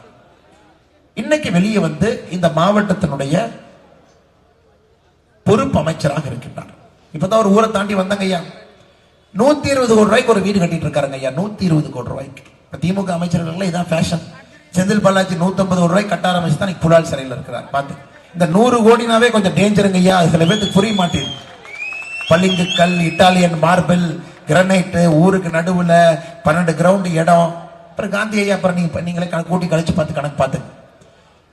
இன்னைக்கு வெளியே வந்து இந்த மாவட்டத்தினுடைய பொறுப்பு அமைச்சராக இருக்கின்றார். இப்பதான் ஒரு ஊரை தாண்டி வந்தாங்க ஐயா. 120 கோடி ரூபாய்க்கு ஒரு வீடு கட்டிட்டு இருக்காருங்க ஐயா. 120 கோடி ரூபாய்க்கு. திமுக அமைச்சர்கள் இதான் ஃபேஷன். செந்தில் பாலாஜி 150 கோடி ரூபாய் கட்ட ஆரம்பிச்சு தான் புலால் சிறையில் இருக்கிறார். பார்த்து இந்த 100 கோடினாவே கொஞ்சம் டேஞ்சருங்க ஐயா. சில பேருக்கு புரிய மாட்டேங்குது. பளிங்கு கல், இட்டாலியன் மார்பிள், கிரனைட், ஊருக்கு நடுவுல 12 கிரவுண்ட் இடம். அப்புறம் காந்தி ஐயா அப்புறம் நீங்களே கூட்டி கழிச்சு பார்த்து கணக்கு பார்த்துங்க.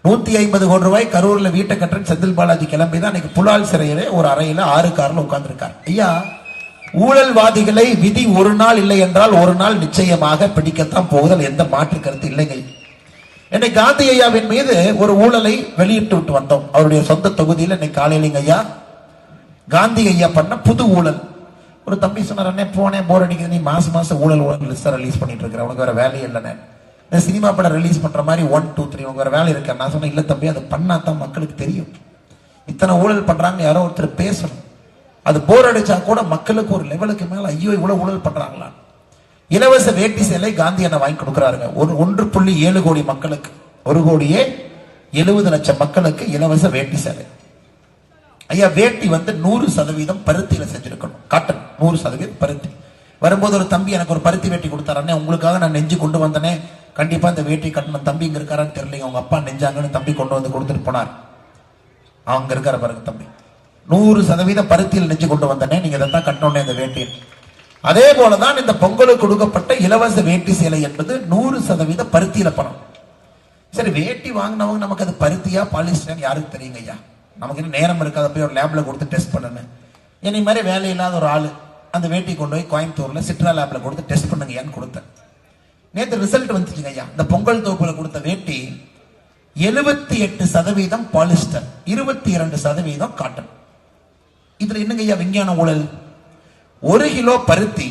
150 கோடி ரூபாய் கரூர்ல வீட்டை கட்டுறேன் செந்தில் பாலாஜி கிளம்பி தான் இன்னைக்கு புலால் சிறையில ஒரு அறையில 6 கார்ல உட்கார்ந்து இருக்கார். ஐயா, ஊழல்வாதிகளை விதி ஒரு நாள் இல்லை என்றால் ஒரு நாள் நிச்சயமாக பிடிக்கத்தான் போகுதல், எந்த மாற்று கருத்து இல்லைங்க. இன்னைக்கு காந்தி ஐயாவின் மீது ஒரு ஊழலை வெளியிட்டு விட்டு வந்தோம். அவருடைய சொந்த தொகுதியில் இன்னைக்கு காலையிலங்க ஐயா காந்தி ஐயா பண்ண புது ஊழல். ஒரு தம்பி சொன்னார், அண்ணே போனேன் போர் அடிக்குது, நீ மாசம் ஊழல் லிஸ்ட் ரிலீஸ் பண்ணிட்டு இருக்கிற, உனக்கு வேற வேலையே இல்லைன்னு. இந்த சினிமா படம் ரிலீஸ் பண்ற மாதிரி 1, 2, 3 உங்க வேற வேலை இருக்க. நான் சொன்னேன், இல்ல தம்பி, அது பண்ணாதான் மக்களுக்கு தெரியும் இத்தனை ஊழல் பண்றாங்க, யாரோ ஒருத்தர் பேசணும். அது போர் அடிச்சா கூட மக்களுக்கு ஒரு லெவலுக்கு மேல ஐயோ இவ்வளவு ஊழல் பண்றாங்களா. இலவச வேட்டி சேலை காந்தி அண்ணா வாங்கி கொடுக்கிறாருங்க. 1.7 கோடி மக்களுக்கு, 1,70,00,000 மக்களுக்கு இலவச வேட்டி சேலை. ஐயா, வேட்டி 100% பருத்தியில செஞ்சிருக்கணும், காட்டன் 100% பருத்தி. வரும்போது ஒரு தம்பி எனக்கு ஒரு பருத்தி வேட்டி கொடுத்தாரு, உங்களுக்காக நான் நெஞ்சு கொண்டு வந்தனே, கண்டிப்பா இந்த வேட்டி கட்டணும். தம்பி இங்க இருக்காரான்னு தெரியல, அவங்க அப்பா நெஞ்சாங்கன்னு தம்பி கொண்டு வந்து கொடுத்துட்டு போனார். அவங்க இருக்கார பாருங்க தம்பி, 100% பருத்தியில் நெஞ்சு கொண்டு வந்தனே, நீங்க இதைத்தான் கட்டணும் இந்த வேட்டி. அதே போலதான் இந்த பொங்கலுக்கு கொடுக்கப்பட்ட இலவச வேட்டி சேலை என்பது 100% பருத்தியில பணம். சரி, வேட்டி வாங்கினவங்க நமக்கு அது பருத்தியா பாலிஸ்டர் யாருக்கு தெரியுங்க ஐயா. நமக்கு இன்னும் நேரம் இருக்காத போய் ஒரு லேப்ல கொடுத்து டெஸ்ட் பண்ணணும். என்னை மாதிரி வேலை இல்லாத ஒரு ஆளு அந்த வேட்டி கொண்டு போய் கோயம்புத்தூர்ல சிட்ரா லேப்ல கொடுத்து டெஸ்ட் பண்ணுங்க ஏன்னு கொடுத்தேன். நேற்று ரிசல்ட் வந்துச்சுங்க ஐயா. இந்த பொங்கல் தொகுப்புல கொடுத்த வேட்டி 78% பாலிஸ்டர், 22% காட்டன். இதுல என்னங்க ஐயா விஞ்ஞான ஊழல்? 1 கிலோ பருத்தி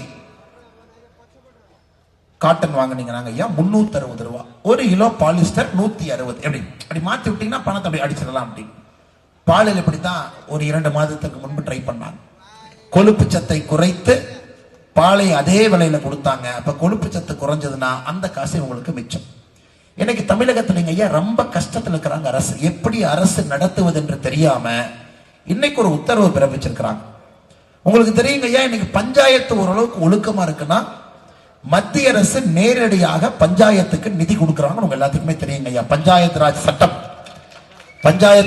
காட்டன் வாங்கினீங்க ஐயா 360 ரூபாய், 1 கிலோ பாலிஸ்டர் 160. அப்படி மாத்தி விட்டீங்கன்னா பணத்தை அப்படி அடிச்சிடலாம். அப்படி பாலில் இப்படித்தான் ஒரு 2 மாதத்துக்கு முன்பு ட்ரை பண்ணாங்க. கொழுப்பு சத்தை குறைத்து பாலை அதே விலையில கொடுத்தாங்க. அப்ப கொழுப்பு சத்து குறைஞ்சதுன்னா அந்த காசு உங்களுக்கு மிச்சம். இன்னைக்கு தமிழகத்துல ஐயா ரொம்ப கஷ்டத்துல இருக்கிறாங்க. அரசு எப்படி அரசு நடத்துவது என்று தெரியாம இன்னைக்கு ஒரு உத்தரவு பிறப்பிச்சிருக்கிறாங்க. உங்களுக்கு தெரியுங்க ஐயா, இன்னைக்கு பஞ்சாயத்து ஓரளவுக்கு ஒழுக்கமா இருக்குன்னா மத்திய அரசு நேரடியாக பஞ்சாயத்துக்கு நிதி கொடுக்கறாங்க. உங்க எல்லாத்துக்குமே தெரியுங்க ஐயா. பஞ்சாயத்து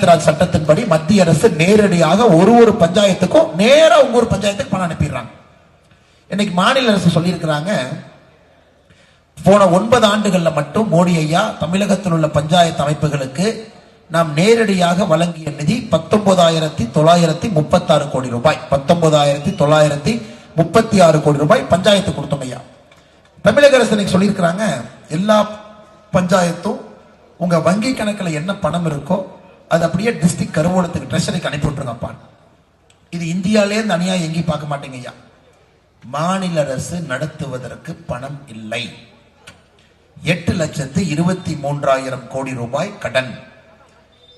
ராஜ் சட்டத்தின்படி மத்திய அரசு நேரடியாக ஒரு பஞ்சாயத்துக்கும் நேரா உங்க ஒரு பஞ்சாயத்துக்கு பணம் அனுப்பிடுறாங்க. இன்னைக்கு மாநில அரசு சொல்லி இருக்கிறாங்க, போன 9 ஆண்டுகள்ல மட்டும் மோடி ஐயா தமிழகத்தில் உள்ள பஞ்சாயத்து அமைப்புகளுக்கு நாம் நேரடியாக வழங்கிய நிதி 19,936 கோடி ரூபாய். 19,936 கோடி ரூபாய் பஞ்சாயத்து கொடுத்தோம் ஐயா. தமிழக அரசு இன்னைக்கு சொல்லியிருக்கிறாங்க, எல்லா பஞ்சாயத்தும் உங்க வங்கி கணக்கில் என்ன பணம் இருக்கோ அது அப்படியே டிஸ்ட்ரிக்ட் கருவூலத்துக்கு ட்ரெஷரிக்கு அனுப்பி விட்டுருங்கப்பா. இது இந்தியாலே இந்த அநியாயம் எங்கேயும் பார்க்க மாட்டேங்க ஐயா. மாநில அரசு நடத்துவதற்கு பணம் இல்லை. 8,23,000 கோடி ரூபாய் கடன்.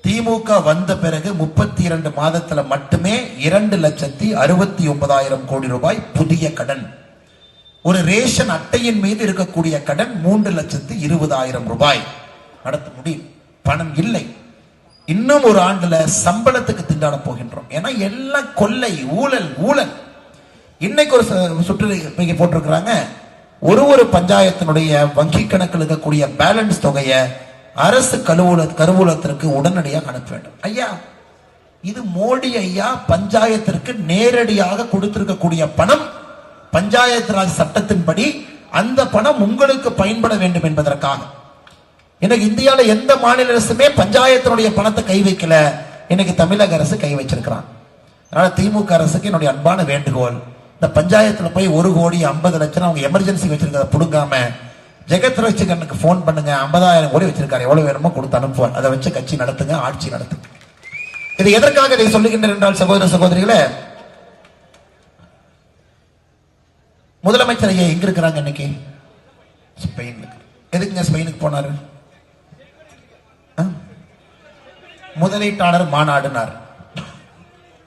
திமுக வந்த பிறகு 32 மாதத்துல மட்டுமே 2,69,000 கோடி ரூபாய் புதிய கடன். ஒரு ரேஷன் அட்டையின் மீது இருக்கக்கூடிய கடன் 3,20,000 ரூபாய். நடத்த முடியும், பணம் இல்லை. இன்னும் ஒரு ஆண்டுல சம்பளத்துக்கு திண்டாட போகின்றோம். ஏன்னா எல்லாம் கொள்ளை, ஊழல் ஊழல். இன்னைக்கு ஒரு சுற்று போட்டிருக்கிறாங்க, ஒரு பஞ்சாயத்தினுடைய வங்கி கணக்கில் இருக்கக்கூடிய பேலன்ஸ் தொகையை அரசு கருவூலத்திற்கு உடனடியாக அனுப்ப வேண்டும். ஐயா, இது மோடி ஐயா பஞ்சாயத்திற்கு நேரடியாக கொடுத்திருக்கக்கூடிய பணம். பஞ்சாயத்து ராஜ் சட்டத்தின்படி அந்த பணம் உங்களுக்கு பயன்பட வேண்டும் என்பதற்காக. இன்னைக்கு இந்தியாவில எந்த மாநில அரசுமே பஞ்சாயத்தினுடைய பணத்தை கை வைக்கல. இன்னைக்கு தமிழக அரசு கை வச்சிருக்கிறான். அதனால திமுக அரசுக்கு என்னுடைய அன்பான வேண்டுகோள், இந்த பஞ்சாயத்துல போய் 1 கோடி 50 லட்சம் அவங்க எமர்ஜென்சி வச்சிருக்கிறத புடுங்காம ஜெகத் ரட்சகனுக்கு போன் பண்ணுங்க, 50,000 கோடி வச்சிருக்காரு, எவ்வளவு வேணுமோ கொடுத்து அனுப்புவார். அதை வச்சு கட்சி நடத்துங்க, ஆட்சி நடத்துங்க. இது எதற்காக இதை சொல்லுகின்றேன் என்றால் சகோதர சகோதரிகளே, முதலமைச்சர் ஐயா எங்க இருக்கிறாங்க இன்னைக்கு? ஸ்பெயின். எதுக்குங்க ஸ்பெயினுக்கு போனாரு? முதலீட்டாளர் மாநாடுனார்.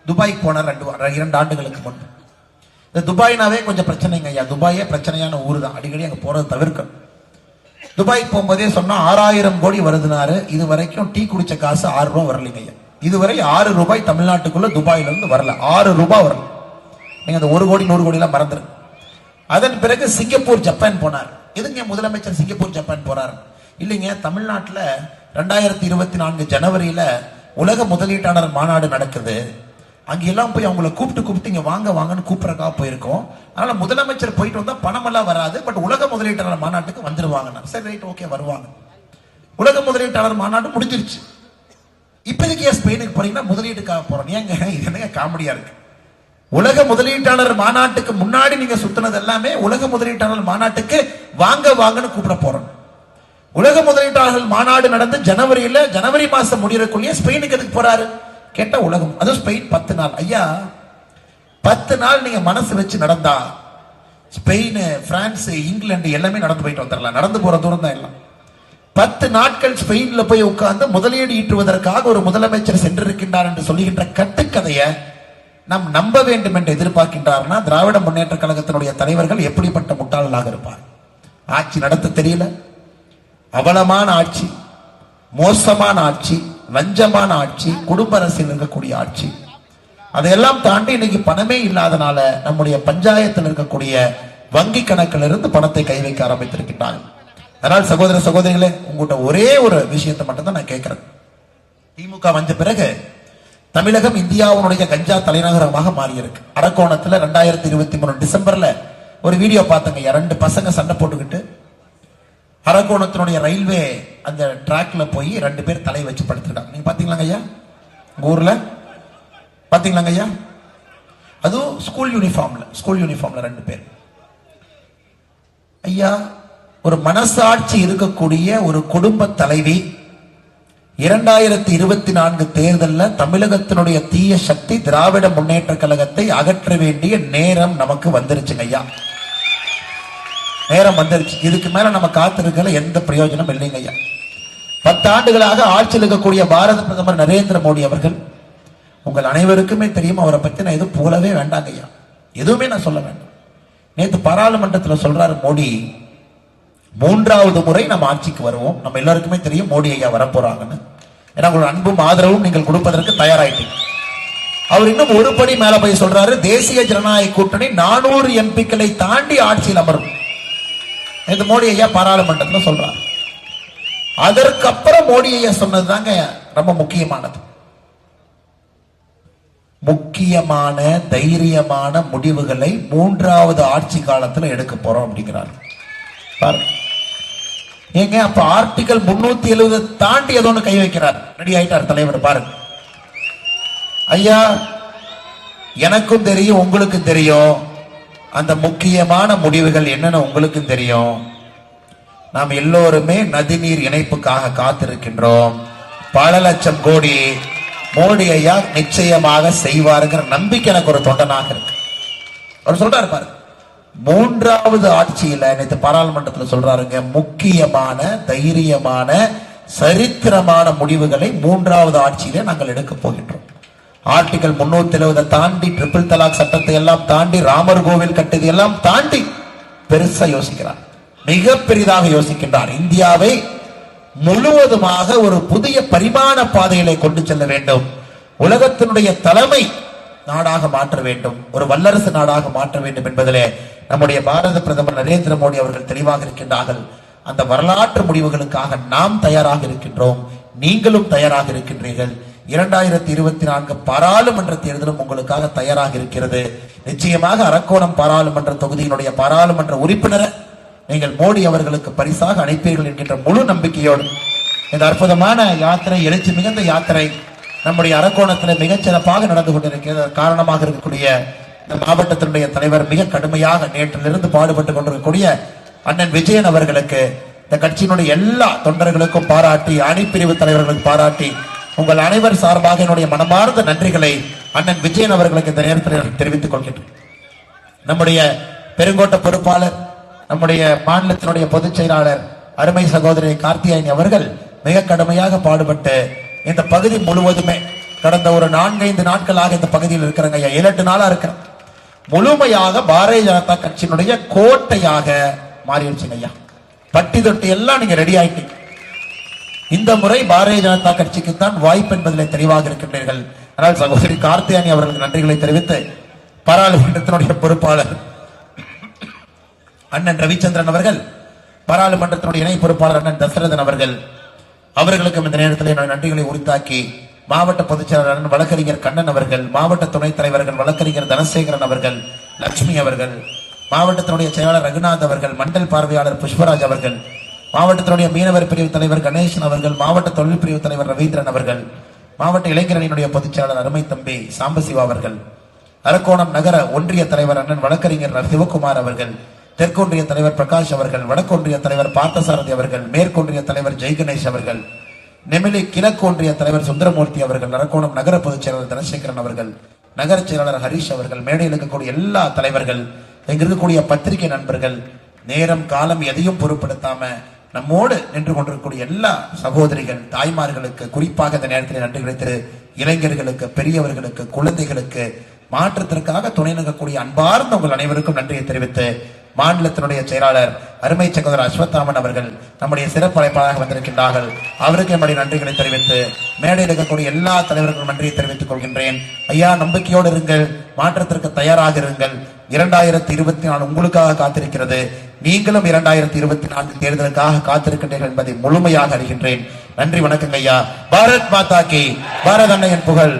துபாய்க்கு போனார் 2 ஆண்டுகளுக்கு முன்பு. இந்த துபாய்னாவே கொஞ்சம் பிரச்சனைங்க ஐயா. துபாயே பிரச்சனையான ஊர் தான், அடிக்கடி அங்க போறது தவிர்க்கணும். துபாய்க்கு போகும்போதே சொன்னா 6,000 கோடி வருதுனாரு. இது வரைக்கும் டீ குடிச்ச காசு 6 ரூபாய் வரலைங்க ஐயா. இதுவரை 6 ரூபாய் தமிழ்நாட்டுக்குள்ள துபாயில இருந்து வரல. 6 ரூபாய் வரல. நீங்க அந்த 1 கோடி 100 கோடி எல்லாம் மறந்துரு. அதன் பிறகு சிங்கப்பூர் ஜப்பான் போனார். எதுங்க முதலமைச்சர் சிங்கப்பூர் ஜப்பான் போறாரு? இல்லைங்க, தமிழ்நாட்டில் 2024 ஜனவரியில உலக முதலீட்டாளர் மாநாடு நடக்குது. அங்கெல்லாம் போய் அவங்கள கூப்பிட்டு இங்க வாங்க வாங்கன்னு கூப்பிடறக்காக போயிருக்கோம். அதனால முதலமைச்சர் போயிட்டு வந்தா பணமெல்லாம் வராது, பட் உலக முதலீட்டாளர் மாநாட்டுக்கு வந்துருவாங்க. சரி, ரைட், ஓகே, வருவாங்க. உலக முதலீட்டாளர் மாநாடு முடிஞ்சிருச்சு. இப்போதைக்கு ஏன் ஸ்பெயினுக்கு போறீங்கன்னா முதலீட்டுக்காக போறோம். ஏங்க இது என்னங்க காமெடியா இருக்கு? உலக முதலீட்டாளர் மாநாட்டுக்கு முன்னாடி நீங்க சுத்தினது எல்லாமே உலக முதலீட்டாளர் மாநாட்டுக்கு வாங்க வாங்கன்னு கூப்பிட போறோம். உலக முதலீட்டாளர்கள் மாநாடு நடந்து ஜனவரி மாசம் முடியறதுக்குள்ளேயே ஸ்பெயினுக்கு எதுக்கு போறாரு கேட்டா உலகம், அதுவும் ஸ்பெயின் 10 நாள். ஐயா, 10 நாள் நீங்க மனசு வச்சு நடந்தா ஸ்பெயின், பிரான்ஸ், இங்கிலாந்து எல்லாமே நடந்து போயிட்டு வந்துடலாம். நடந்து போற தூரம் தான் எல்லாம். 10 நாட்கள் ஸ்பெயின்ல போய் உட்கார்ந்து முதலீடு ஈட்டுவதற்காக ஒரு முதலமைச்சர் சென்றிருக்கின்றார் என்று சொல்லுகின்ற கட்டுக்கதையை நாம் நம்ப வேண்டும் என்று எதிர்பார்க்கின்றார்னா திராவிட முன்னேற்ற கழகத்தினுடைய தலைவர்கள் எப்படிப்பட்ட முட்டாளர்களாக இருப்பார்? ஆட்சி நடத்த தெரியல, அவலமான ஆட்சி, மோசமான ஆட்சி, லஞ்சமான ஆட்சி, குடும்ப அரசியல் இருக்கக்கூடிய ஆட்சி. அதையெல்லாம் தாண்டி இன்னைக்கு பணமே இல்லாதனால நம்முடைய பஞ்சாயத்தில் இருக்கக்கூடிய வங்கி கணக்கில் இருந்து பணத்தை கை வைக்க ஆரம்பித்திருக்கின்றார்கள். அதனால் சகோதர சகோதரிகளே, உங்கள்கிட்ட ஒரே ஒரு விஷயத்தை மட்டும் தான் நான் கேட்கிறேன். திமுக வந்த பிறகு தமிழகம் இந்தியாவுடைய கஞ்சா தலைநகரமாக மாறியிருக்கு. அரக்கோணத்துல 2023 டிசம்பர்ல ஒரு வீடியோ பார்த்தங்க. 2 பசங்க சண்டை போட்டுக்கிட்டு அரக்கோணத்தினுடைய ரயில்வே அந்த டிராக்ல போய் 2 பேர் தலை வச்சு படுத்துட்டாங்க. நீங்க பாத்தீங்களாங்க ஐயா? உங்க ஊர்ல பாத்தீங்களாங்க ஐயா? அதுவும் ஸ்கூல் யூனிஃபார்ம்ல 2 பேர். ஐயா, ஒரு மனசாட்சி இருக்கக்கூடிய ஒரு குடும்ப தலைவி 2024 தேர்தலில் தமிழகத்தினுடைய தீய சக்தி திராவிட முன்னேற்ற கழகத்தை அகற்ற வேண்டிய நேரம் நமக்கு வந்துருச்சுங்க ஐயா. நேரம் வந்துருச்சு. இதுக்கு மேல நம்ம காத்திருக்கல எந்த பிரயோஜனம் இல்லைங்க ஐயா. 10 ஆண்டுகளாக ஆட்சியில் இருக்கக்கூடிய பாரத பிரதமர் நரேந்திர மோடி அவர்கள், உங்கள் அனைவருக்குமே தெரியும், அவரை பத்தி நான் எதுவும் புகழவே வேண்டாங்க ஐயா, எதுவுமே நான் சொல்ல வேண்டாம். நேற்று பாராளுமன்றத்தில் சொல்றாரு மோடி, 3வது முறை நம்ம ஆட்சிக்கு வருவோம். நம்ம எல்லாருக்குமே தெரியும் மோடி ஐயா வரப்போறாங்கன்னு. ஏன்னா உங்களோட அன்பும் ஆதரவும் நீங்கள் கொடுப்பதற்கு தயாராயிட்டீங்க. அவர் இன்னும் ஒரு படி மேல போய் சொல்றாரு, தேசிய ஜனநாயக கூட்டணி 400 எம்பிக்களை தாண்டி ஆட்சியில் அமரும். இது மோடி ஐயா பாராளுமன்றத்தில் சொல்றாரு. அதற்கப்புறம் மோடி ஐயா சொன்னதுதாங்க ரொம்ப முக்கியமானது. முக்கியமான தைரியமான முடிவுகளை 3வது ஆட்சி காலத்தில் எடுக்க போறோம் அப்படிங்கிறார். ஏங்க, அப்ப ஆர்டிகல் 370 தாண்டி ஏதோ ஒன்று கை வைக்கிறார். ரெடி ஆயிட்டார் தலைவர். பாருங்க ஐயா, எனக்கும் தெரியும், உங்களுக்கும் தெரியும், அந்த முக்கியமான முடிவுகள் என்னன்னு உங்களுக்கும் தெரியும். நாம் எல்லோருமே நதிநீர் இணைப்புக்காக காத்திருக்கின்றோம். பல லட்சம் கோடி மோடி ஐயா நிச்சயமாக செய்வாருங்கிற நம்பிக்கை எனக்கு ஒரு தொண்டனாக இருக்கு. அவர் சொல்றாரு பாருங்க, 3வது ஆட்சியில நேற்று பாராளுமன்றத்தில் சொல்றாருங்க, முக்கியமான தைரியமான சரித்திரமான முடிவுகளை 3வது ஆட்சியில நாங்கள் எடுக்க போகின்றோம். ஆர்டிகல் 370 தாண்டி, ட்ரிபிள் தலாக் சட்டத்தை எல்லாம் தாண்டி, ராமர் கோவில் கட்டுது எல்லாம் தாண்டி பெருசா யோசிக்கிறார், மிக பெரிதாக யோசிக்கின்றார். இந்தியாவை முழுவதுமாக ஒரு புதிய பரிமாண பாதைகளை கொண்டு செல்ல வேண்டும். உலகத்தினுடைய தலைமை நாடாக மாற்ற வேண்டும், ஒரு வல்லரசு நாடாக மாற்ற வேண்டும் என்பதிலே நம்முடைய பாரத பிரதமர் நரேந்திர மோடி அவர்கள் தெளிவாக இருக்கின்றார்கள். அந்த வரலாற்று முடிவுகளுக்காக நாம் தயாராக இருக்கின்றோம், நீங்களும் தயாராக இருக்கின்றீர்கள். 2024 பாராளுமன்ற தேர்தலும் உங்களுக்காக தயாராக இருக்கிறது. நிச்சயமாக அரக்கோணம் பாராளுமன்ற தொகுதியினுடைய பாராளுமன்ற உறுப்பினரை நீங்கள் மோடி அவர்களுக்கு பரிசாக அனுப்பீர்கள் என்கின்ற முழு நம்பிக்கையோடு இந்த அற்புதமான யாத்திரை, எழுச்சி மிகுந்த யாத்திரை நம்முடைய அரக்கோணத்தில் மிகச்சிறப்பாக நடந்து கொண்டிருக்கிறது. காரணமாக இருக்கக்கூடிய இந்த மாவட்டத்தினுடைய தலைவர், மிக கடுமையாக நேற்றிலிருந்து பாடுபட்டுக் கொண்டிருக்கக்கூடிய அண்ணன் விஜயன் அவர்களுக்கு, இந்த கட்சியினுடைய எல்லா தொண்டர்களுக்கும் பாராட்டி, அணிப்பிரிவு தலைவர்களுக்கு பாராட்டி, உங்கள் அனைவர் சார்பாக என்னுடைய மனமார்ந்த நன்றிகளை அண்ணன் விஜயன் அவர்களுக்கு இந்த நேரத்தில் தெரிவித்துக் கொள்கின்றேன். நம்முடைய பெருங்கோட்ட பொறுப்பாளர், நம்முடைய மாநிலத்தினுடைய பொதுச் செயலாளர் அருமை சகோதரி கார்த்தியாயினி அவர்கள் மிக கடுமையாக பாடுபட்டு இந்த பகுதி முழுவதுமே கடந்த ஒரு 4-5 நாட்களாக இந்த பகுதியில் இருக்கிறாங்க ஐயா, 7-8 நாளா இருக்கிற முழுமையாக பாரதிய ஜனதா கட்சியினுடைய கோட்டையாக மாறிடுச்சுங்க ஐயா. பட்டி தொட்டி எல்லாம் நீங்க ரெடி ஆயிட்டீங்க. இந்த முறை பாரதிய ஜனதா கட்சிக்கு தான் வாய்ப்பு என்பதில் தெளிவாக இருக்கின்றீர்கள். ஆனால் சகோதரி கார்த்தியாயினி அவர்களுக்கு நன்றிகளை தெரிவித்து, பாராளுமன்றத்தினுடைய பொறுப்பாளர் அண்ணன் ரவிச்சந்திரன் அவர்கள், பாராளுமன்றத்தினுடைய இணை பொறுப்பாளர் அண்ணன் தசரதன் அவர்கள், அவர்களுக்கும் இந்த நேரத்தில் நன்றிகளை உரித்தாக்கி மாவட்ட பொதுச் செயலாளர் வழக்கறிஞர் கண்ணன் அவர்கள், மாவட்ட துணைத் தலைவர்கள் வழக்கறிஞர் தனசேகரன் அவர்கள், லட்சுமி அவர்கள், மாவட்டத்தினுடைய செயலாளர் ரகுநாத் அவர்கள், மண்டல் பார்வையாளர் புஷ்பராஜ் அவர்கள், மாவட்டத்தினுடைய மீனவர் பிரிவு தலைவர் கணேசன் அவர்கள், மாவட்ட தொழில் பிரிவு தலைவர் ரவீந்திரன் அவர்கள், மாவட்ட இளைஞரணியினுடைய பொதுச் செயலாளர் அருமை தம்பி சாம்பசிவா அவர்கள், அரக்கோணம் நகர ஒன்றிய தலைவர் அண்ணன் வழக்கறிஞர் சிவகுமார் அவர்கள், தெற்கொன்றிய தலைவர் பிரகாஷ் அவர்கள், வடக்கொன்றிய தலைவர் பார்த்தசாரதி அவர்கள், மேற்கொன்றிய தலைவர் ஜெய்கணேஷ் அவர்கள், நெமிலி கிழக்கு ஒன்றிய தலைவர் சுந்தரமூர்த்தி அவர்கள், அரக்கோணம் நகர பொதுச் செயலாளர் தனசேகரன் அவர்கள், நகர செயலாளர் ஹரிஷ் அவர்கள், மேடையில் இருக்கக்கூடிய எல்லா தலைவர்கள், இங்க இருக்கக்கூடிய பத்திரிகை நண்பர்கள், நேரம் காலம் எதையும் பொருட்படுத்தாம நம்மோடு நின்று கொண்டிருக்கக்கூடிய எல்லா சகோதரிகள் தாய்மார்களுக்கு குறிப்பாக இந்த நேரத்தில் நன்றிகளை திரு இளைஞர்களுக்கு, பெரியவர்களுக்கு, குழந்தைகளுக்கு, மாற்றத்திற்காக துணை நிற்கக்கூடிய அன்பார்ந்த உங்கள் அனைவருக்கும் நன்றியை தெரிவித்து மாநிலத்தினுடைய செயலாளர் அருமை சகோதரர் அஸ்வத்தாமன் அவர்கள் நம்முடைய சிறப்பு அழைப்பாளராக வந்திருக்கின்றார்கள். அவருக்கு என்னுடைய நன்றிகளை தெரிவித்து மேடையில் இருக்கக்கூடிய எல்லா தலைவர்களும் நன்றியை தெரிவித்துக் கொள்கின்றேன். ஐயா, நம்பிக்கையோடு இருங்கள், மாற்றத்திற்கு தயாராக இருங்கள். 2024 உங்களுக்காக காத்திருக்கிறது. நீங்களும் 2024 தேர்தலுக்காக காத்திருக்கின்றீர்கள் என்பதை முழுமையாக அறிகின்றேன். நன்றி, வணக்கம் ஐயா. பாரத் மாதா கி, பாரத் அன்னையின் புகழ்.